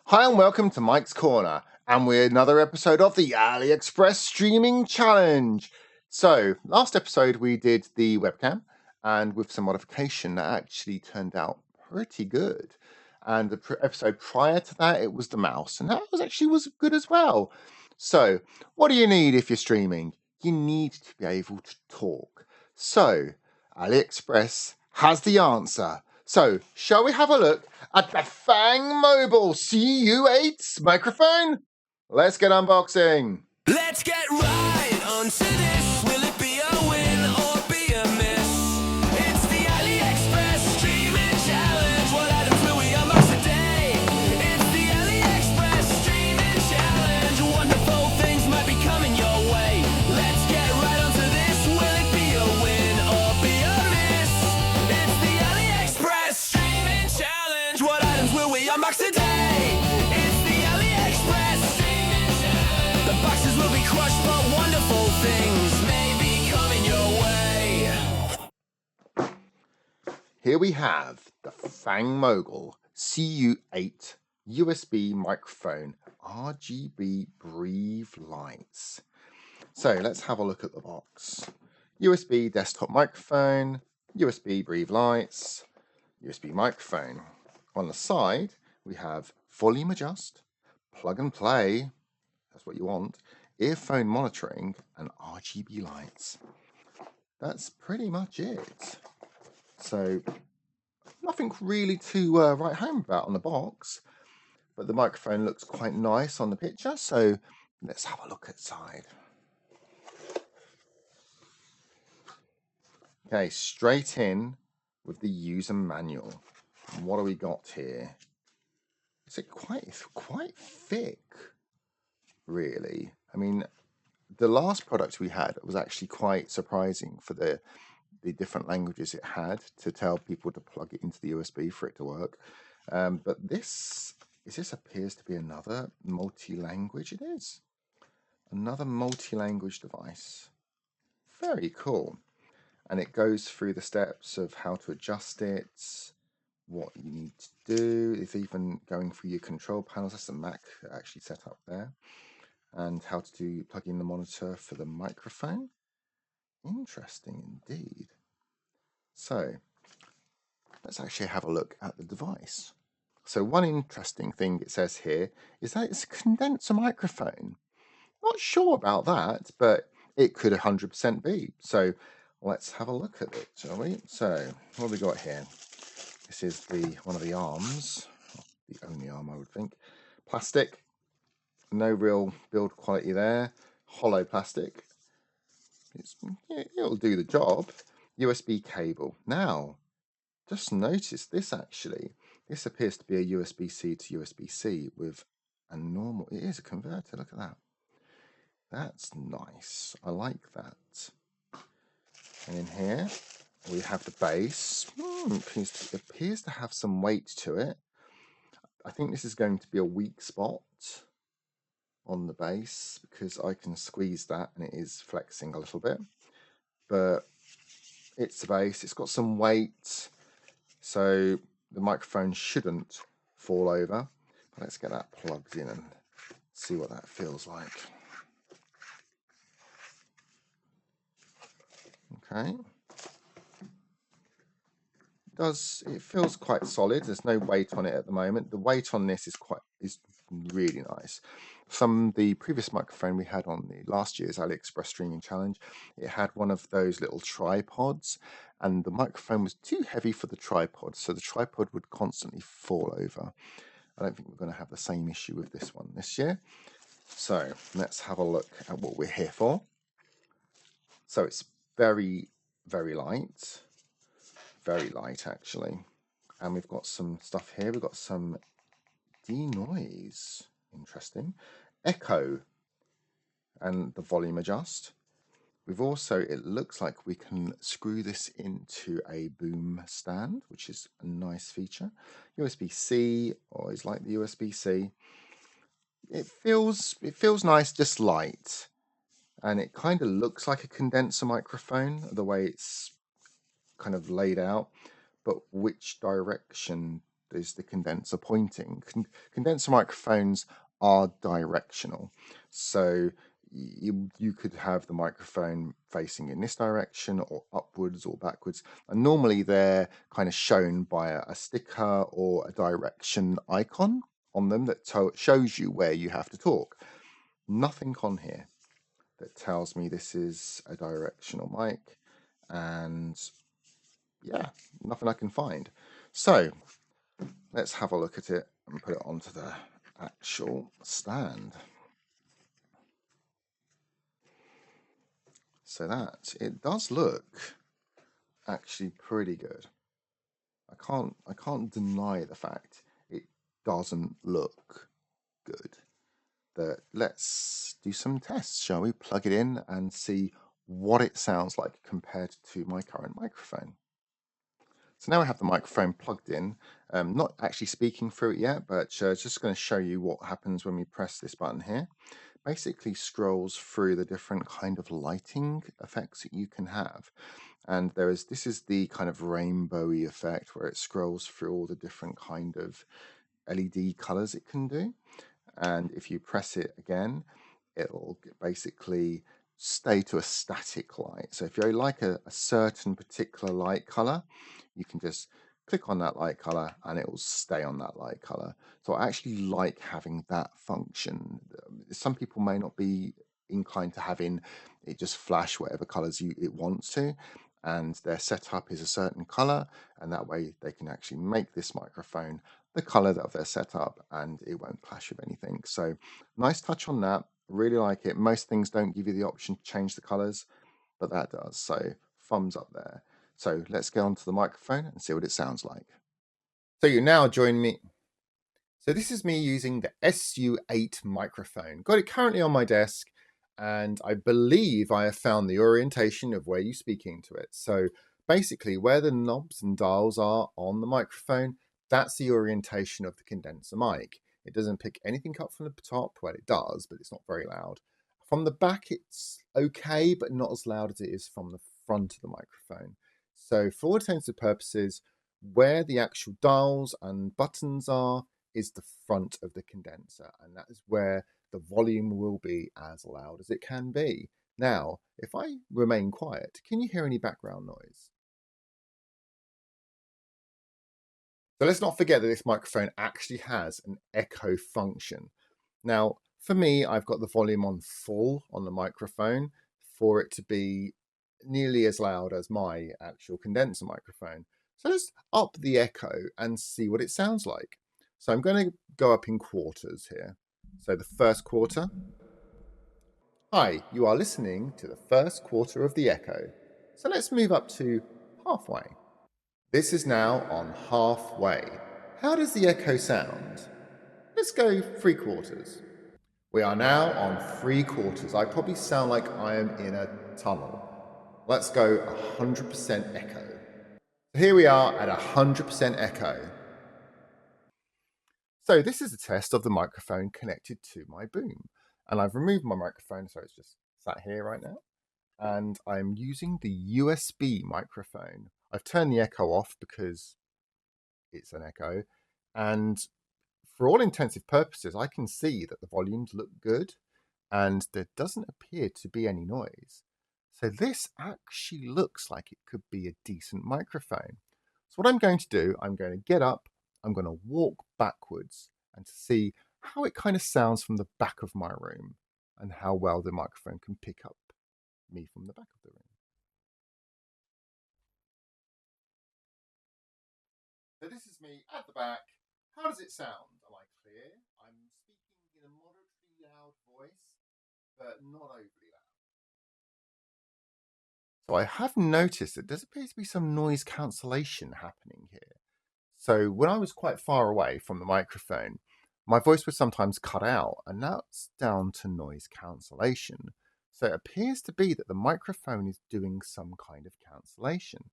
Hi and welcome to Mike's Corner, and we're another episode of the AliExpress streaming challenge. So, last episode we did the webcam, and with some modification that actually turned out pretty good. And the episode prior to that, it was the mouse, and that was good as well. So, what do you need if you're streaming? You need to be able to talk. So, AliExpress has the answer. So, shall we have a look at the Facmogu SU8 microphone? Let's get unboxing. Let's get right onto this. Will it be a win or be a miss? It's the AliExpress streaming challenge. What items will we unbox today? It's the AliExpress streaming challenge. Wonderful things might be coming your way. Let's get right onto this. Will it be a win or be a miss? It's the AliExpress streaming challenge. What items will we unbox today? It's the AliExpress streaming challenge. The boxes will be crushed, but wonderful things may be coming your way. Here we have the Facmogu SU8 USB microphone RGB Breathe lights. So let's have a look at the box. USB desktop microphone, USB Breathe lights, USB microphone. On the side, we have volume adjust, plug and play, that's what you want, earphone monitoring, and RGB lights. That's pretty much it. So, nothing really to write home about on the box, but the microphone looks quite nice on the picture, so let's have a look outside. Okay, straight in with the user manual. And what do we got here? It's quite thick, really. I mean, the last product we had was actually quite surprising for the different languages it had to tell people to plug it into the USB for it to work. But this appears to be another multi-language. It is another multi-language device. Very cool. And it goes through the steps of how to adjust it, what you need to do. It's even going through your control panels. That's the Mac actually set up there. And how to plug in the monitor for the microphone. Interesting indeed. So let's actually have a look at the device. So one interesting thing it says here is that it's a condenser microphone. Not sure about that, but it could 100% be. So let's have a look at it, shall we? So what have we got here? This is one of the arms, the only arm I would think. Plastic, no real build quality there. Hollow plastic. It'll do the job. USB cable. Now, just notice this actually. This appears to be a USB-C to USB-C with a normal. It is a converter. Look at that. That's nice. I like that. And in here we have the base. It appears to have some weight to it. I think this is going to be a weak spot on the base because I can squeeze that and it is flexing a little bit. But it's the base. It's got some weight, so the microphone shouldn't fall over. But let's get that plugged in and see what that feels like. Okay. It feels quite solid. There's no weight on it at the moment. The weight on this is really nice. From the previous microphone we had on the last year's AliExpress streaming challenge, it had one of those little tripods, and the microphone was too heavy for the tripod, so the tripod would constantly fall over. I don't think we're going to have the same issue with this one this year. So let's have a look at what we're here for. So it's very, very light. Very light actually. And we've got some stuff here. We've got some denoise. Interesting. Echo and the volume adjust. We've also, it looks like we can screw this into a boom stand, which is a nice feature. USB-C, always like the USB-C. It feels nice, just light. And it kind of looks like a condenser microphone, the way it's kind of laid out, but which direction is the condenser pointing. Condenser microphones are directional. So you could have the microphone facing in this direction or upwards or backwards. And normally they're kind of shown by a sticker or a direction icon on them that shows you where you have to talk. Nothing on here that tells me this is a directional mic, and yeah, nothing I can find. So let's have a look at it and put it onto the actual stand. So that it does look actually pretty good. I can't deny the fact it doesn't look good. Let's do some tests, shall we? Plug it in and see what it sounds like compared to my current microphone. So now I have the microphone plugged in, not actually speaking through it yet, but just going to show you what happens when we press this button here. Basically scrolls through the different kind of lighting effects that you can have. And this is the kind of rainbowy effect where it scrolls through all the different kind of LED colors it can do. And if you press it again, it'll basically stay to a static light. So if you like a certain particular light color, you can just click on that light color and it will stay on that light color. So I actually like having that function. Some people may not be inclined to having it just flash whatever colors it wants to, and their setup is a certain color, and that way they can actually make this microphone the color of their setup and it won't clash with anything. So nice touch on that. Really like it. Most things don't give you the option to change the colors, but that does. So thumbs up there. So let's get onto the microphone and see what it sounds like. So you now join me. So this is me using the SU8 microphone. Got it currently on my desk, and I believe I have found the orientation of where you're speaking to it. So basically where the knobs and dials are on the microphone, that's the orientation of the condenser mic. It doesn't pick anything up from the top. Well, it does, but it's not very loud. From the back, it's okay, but not as loud as it is from the front of the microphone. So for all intents and purposes, where the actual dials and buttons are is the front of the condenser, and that is where the volume will be as loud as it can be. Now, if I remain quiet, can you hear any background noise? So let's not forget that this microphone actually has an echo function. Now, for me, I've got the volume on full on the microphone for it to be nearly as loud as my actual condenser microphone. So let's up the echo and see what it sounds like. So I'm going to go up in quarters here. So the first quarter. Hi, you are listening to the first quarter of the echo. So let's move up to halfway. This is now on halfway. How does the echo sound? Let's go 3/4. We are now on 3/4. I probably sound like I am in a tunnel. Let's go 100% echo. So here we are at 100% echo. So this is a test of the microphone connected to my boom. And I've removed my microphone, so it's just sat here right now. And I'm using the USB microphone. I've turned the echo off because it's an echo. And for all intensive purposes, I can see that the volumes look good and there doesn't appear to be any noise. So this actually looks like it could be a decent microphone. So what I'm going to do, I'm going to get up, I'm going to walk backwards and to see how it kind of sounds from the back of my room and how well the microphone can pick up me from the back of the room. So this is me at the back. How does it sound? Am I clear? I'm speaking in a moderately loud voice, but not overly loud. So I have noticed that there appears to be some noise cancellation happening here. So when I was quite far away from the microphone, my voice would sometimes cut out, and that's down to noise cancellation. So it appears to be that the microphone is doing some kind of cancellation.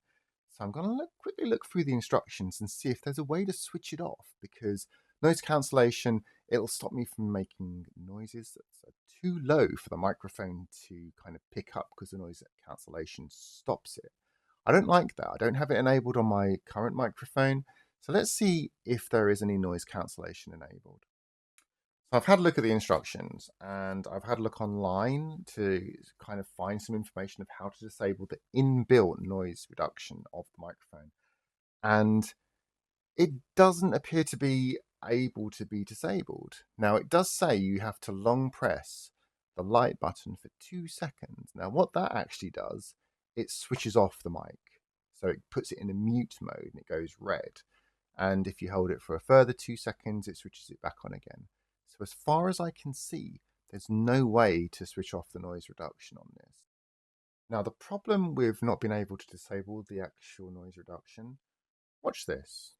So I'm going to quickly look through the instructions and see if there's a way to switch it off, because noise cancellation, it'll stop me from making noises that are too low for the microphone to kind of pick up, because the noise cancellation stops it. I don't like that. I don't have it enabled on my current microphone, So let's see if there is any noise cancellation enabled. So I've had a look at the instructions, and I've had a look online to kind of find some information of how to disable the inbuilt noise reduction of the microphone. And it doesn't appear to be able to be disabled. Now, it does say you have to long press the light button for 2 seconds. Now, what that actually does, it switches off the mic. So it puts it in a mute mode and it goes red. And if you hold it for a further 2 seconds, it switches it back on again. So as far as I can see, there's no way to switch off the noise reduction on this. Now, the problem with not being able to disable the actual noise reduction, watch this.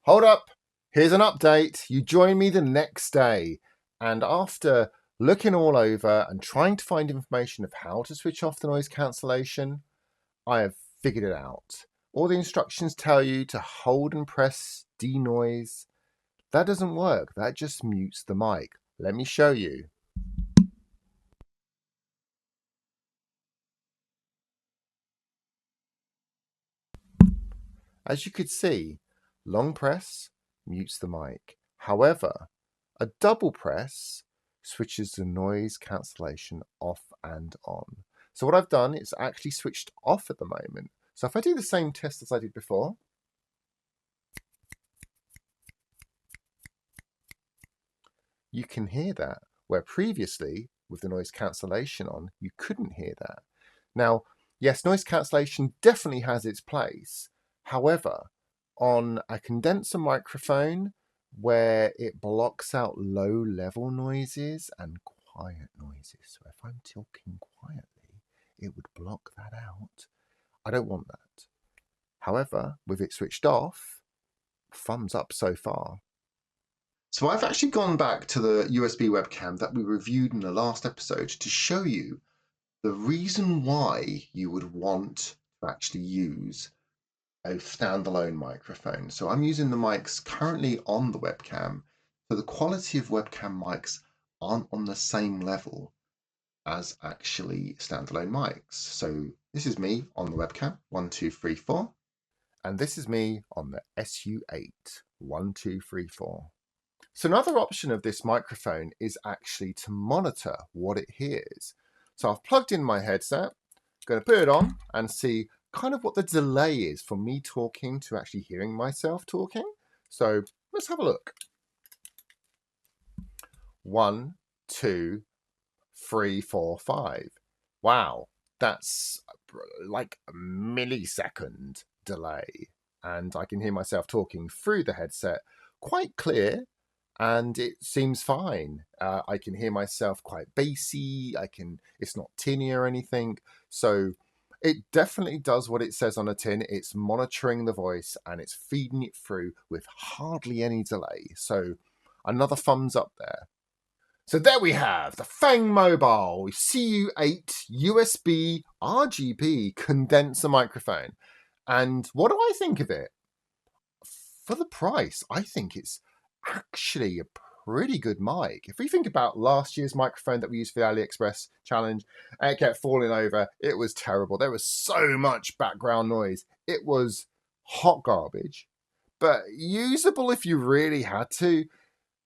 Hold up, here's an update. You join me the next day. And after looking all over and trying to find information of how to switch off the noise cancellation, I have figured it out. All the instructions tell you to hold and press denoise. That doesn't work. That just mutes the mic. Let me show you. As you could see, long press mutes the mic. However, a double press switches the noise cancellation off and on. So what I've done is actually switched off at the moment. So if I do the same test as I did before, you can hear that, where previously with the noise cancellation on, you couldn't hear that. Now, yes, noise cancellation definitely has its place. However, on a condenser microphone where it blocks out low-level noises and quiet noises, so if I'm talking quietly, it would block that out. I don't want that. However, with it switched off, thumbs up so far. So I've actually gone back to the USB webcam that we reviewed in the last episode to show you the reason why you would want to actually use a standalone microphone. So I'm using the mics currently on the webcam, so the quality of webcam mics aren't on the same level as actually standalone mics. So this is me on the webcam, 1, 2, 3, 4. And this is me on the SU8, 1, 2, 3, 4. So another option of this microphone is actually to monitor what it hears. So I've plugged in my headset, going to put it on and see kind of what the delay is from me talking to actually hearing myself talking. So let's have a look. 1, 2, 3, 4, 5. Wow, that's like a millisecond delay. And I can hear myself talking through the headset quite clear, and it seems fine. I can hear myself quite bassy. It's not tinny or anything. So it definitely does what it says on a tin. It's monitoring the voice and it's feeding it through with hardly any delay. So another thumbs up there. So there we have the Facmogu SU8 USB RGB condenser microphone. And what do I think of it? For the price, I think it's actually a pretty good mic. If we think about last year's microphone that we used for the AliExpress challenge, and it kept falling over, it was terrible. There was so much background noise. It was hot garbage, but usable if you really had to.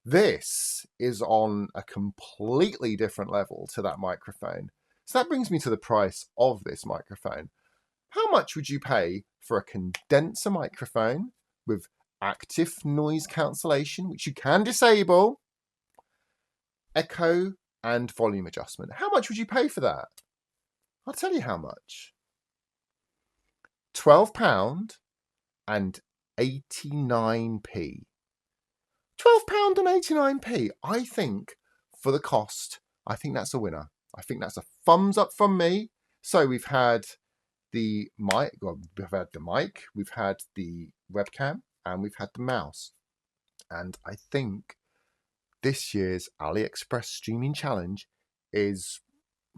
This is on a completely different level to that microphone. So that brings me to the price of this microphone. How much would you pay for a condenser microphone with active noise cancellation, which you can disable, echo and volume adjustment? How much would you pay for that? I'll tell you how much. £12 and 89p. £12 and 89p. I think for the cost, I think that's a winner. I think that's a thumbs up from me. So we've had the mic, we've had the webcam, and we've had the mouse. And I think this year's AliExpress streaming challenge is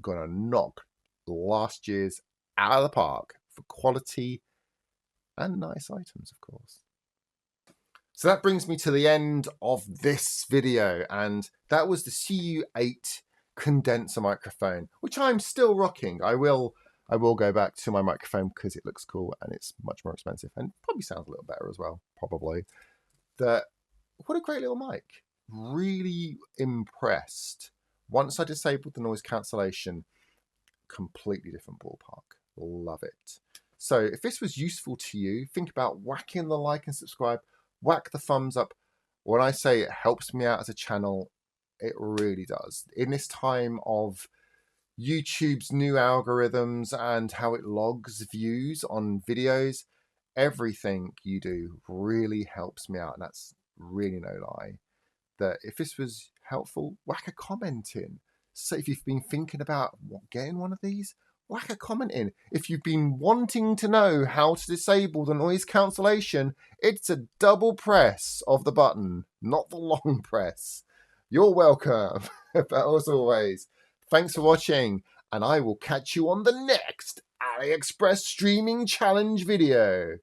going to knock last year's out of the park for quality and nice items, of course. So that brings me to the end of this video, and that was the SU8 condenser microphone, which I'm still rocking. I will I will go back to my microphone because it looks cool and it's much more expensive and probably sounds a little better as well, probably. What a great little mic. Really impressed. Once I disabled the noise cancellation, completely different ballpark. Love it. So if this was useful to you, think about whacking the like and subscribe, whack the thumbs up. When I say it helps me out as a channel, it really does. In this time of YouTube's new algorithms and how it logs views on videos, everything you do really helps me out. And that's really no lie. That if this was helpful, whack a comment in. So if you've been thinking about getting one of these, whack a comment in. If you've been wanting to know how to disable the noise cancellation, it's a double press of the button, not the long press. You're welcome. But as always, thanks for watching, and I will catch you on the next AliExpress streaming challenge video.